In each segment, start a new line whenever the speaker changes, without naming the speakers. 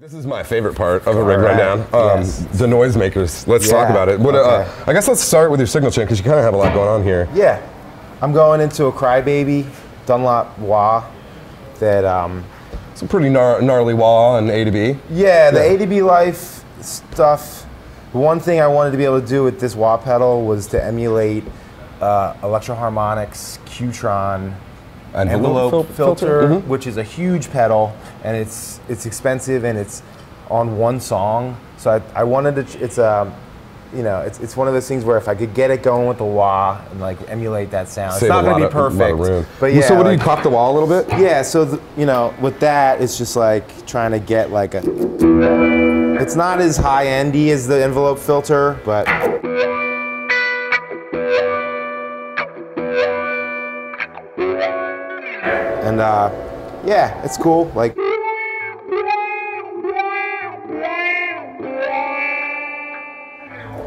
This is my favorite part of a rig rundown.
Yes.
The noisemakers. Let's talk about it. What,
okay.
I guess let's start with your signal chain because you kind of have a lot going on here.
Yeah, I'm going into a Crybaby Dunlop wah that.
Some pretty gnarly wah and A to B.
Yeah, the A to B life stuff. One thing I wanted to be able to do with this wah pedal was to emulate Electro-Harmonix Qtron envelope filter, which is a huge pedal, and it's expensive and it's on one song. So I wanted to. It's it's one of those things where if I could get it going with the wah and like emulate that sound, it's not going to be perfect.
But yeah, so what do you cock the wah a little bit?
Yeah, so with that, it's just like trying to get like a. It's not as high-endy as the envelope filter, but. And yeah, it's cool. Like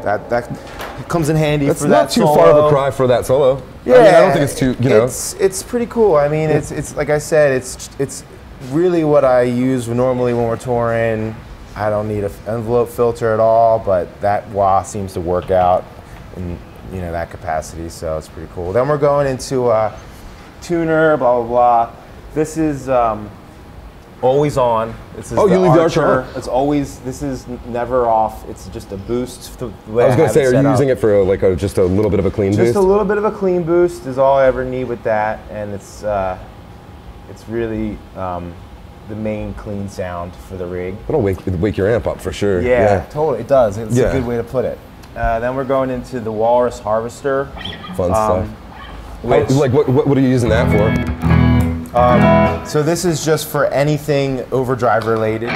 that comes in handy for that solo.
It's not too far of a cry for that solo.
Yeah,
I mean, I don't think it's too.
It's pretty cool. I mean, it's like I said, it's really what I use normally when we're touring. I don't need an envelope filter at all, but that wah seems to work out in that capacity, so it's pretty cool. Then we're going into tuner, blah blah blah. This is always on. This is
you leave the Archer on?
It's always. This is never off. It's just a boost. The way
I was going to say, are you using
it
for just a little bit of a clean boost?
Just a little bit of a clean boost is all I ever need with that, and it's really the main clean sound for the rig.
It'll wake your amp up for sure.
Yeah, totally. It does. It's a good way to put it. Then we're going into the Walrus Harvester.
Fun stuff. What are you using that for?
So this is just for anything overdrive related.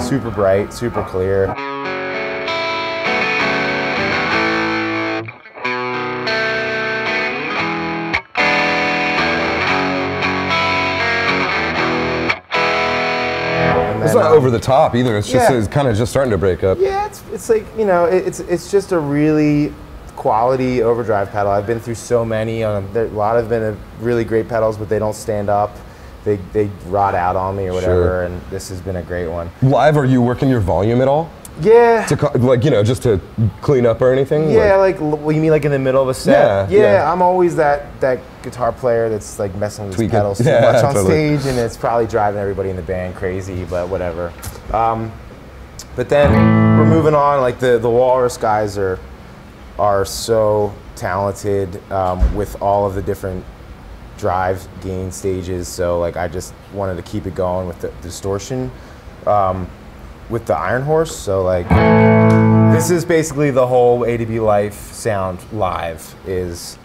Super bright, super clear.
It's not over the top either. It's just it's kind of just starting to break up.
Yeah, it's like it's just a really quality overdrive pedal. I've been through so many. A lot have been really great pedals, but they don't stand up. They rot out on me or whatever. And this has been a great one.
Live, are you working your volume at all?
Yeah.
Just to clean up or anything?
Yeah, what you mean, like in the middle of a set? Yeah. I'm always that guitar player that's like messing with his pedals too much on stage, and it's probably driving everybody in the band crazy, but whatever. But then we're moving on. Like the Walrus guys are so talented with all of the different drive gain stages. So like I just wanted to keep it going with the distortion. With the Iron Horse, so like this is basically the whole A to B life sound live is.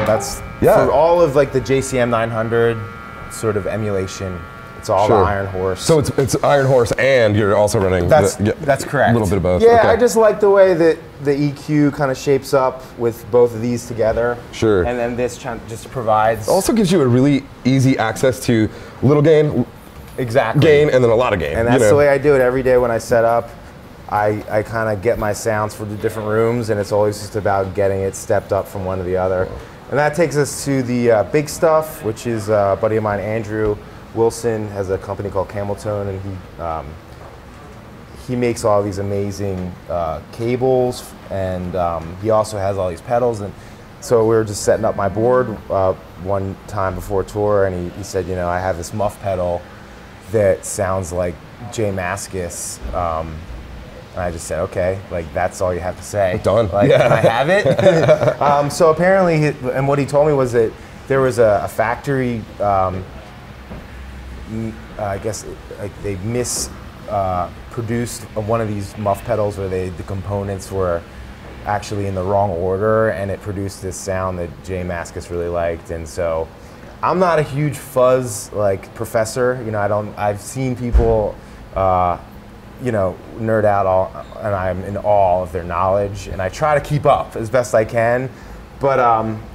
That's for all of like the JCM 900 sort of emulation. It's all the Iron Horse.
So it's Iron Horse, and you're also running.
That's correct.
A little bit of both.
Yeah, I just like the way that the EQ kind of shapes up with both of these together.
Sure.
And then this just provides.
Also gives you a really easy access to little gain, gain, and then a lot of gain.
And that's the way I do it every day when I set up. I kind of get my sounds for the different rooms, and it's always just about getting it stepped up from one to the other. And that takes us to the big stuff, which is a buddy of mine, Andrew Wilson, has a company called Cameltone, and he makes all these amazing cables, and he also has all these pedals. And so we were just setting up my board one time before a tour, and he said, I have this muff pedal that sounds like J Mascis. And I just said, okay, like that's all you have to say.
Done.
Like, can I have it? So apparently, and what he told me was that there was a factory. I guess like they produced one of these muff pedals where the components were actually in the wrong order, and it produced this sound that J Mascis really liked. And so I'm not a huge fuzz like professor. I've seen people you know, nerd out and I'm in awe of their knowledge, and I try to keep up as best I can. But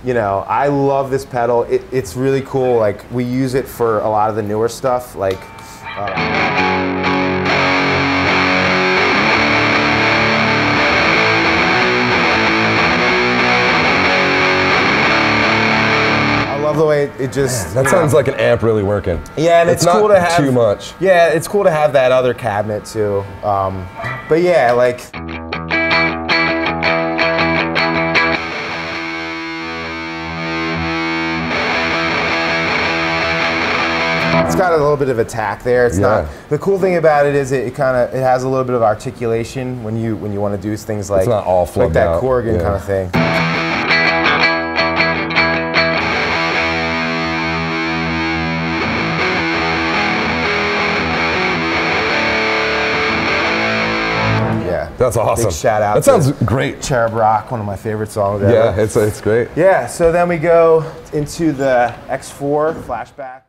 you know, I love this pedal. It's really cool. Like, we use it for a lot of the newer stuff. Like, I love the way it just.
That sounds like an amp really working.
Yeah, and it's cool
not
to have
too much.
Yeah, it's cool to have that other cabinet too. But yeah, like. It's got a little bit of attack there. It's not. The cool thing about it is it has a little bit of articulation when you want to do things like,
it's not all flubbed
like that
out.
Corgan kind of thing. Yeah,
that's awesome.
Big shout out.
That sounds great.
Cherub Rock, one of my favorite songs ever.
Yeah, it's great.
Yeah, so then we go into the X4 flashback.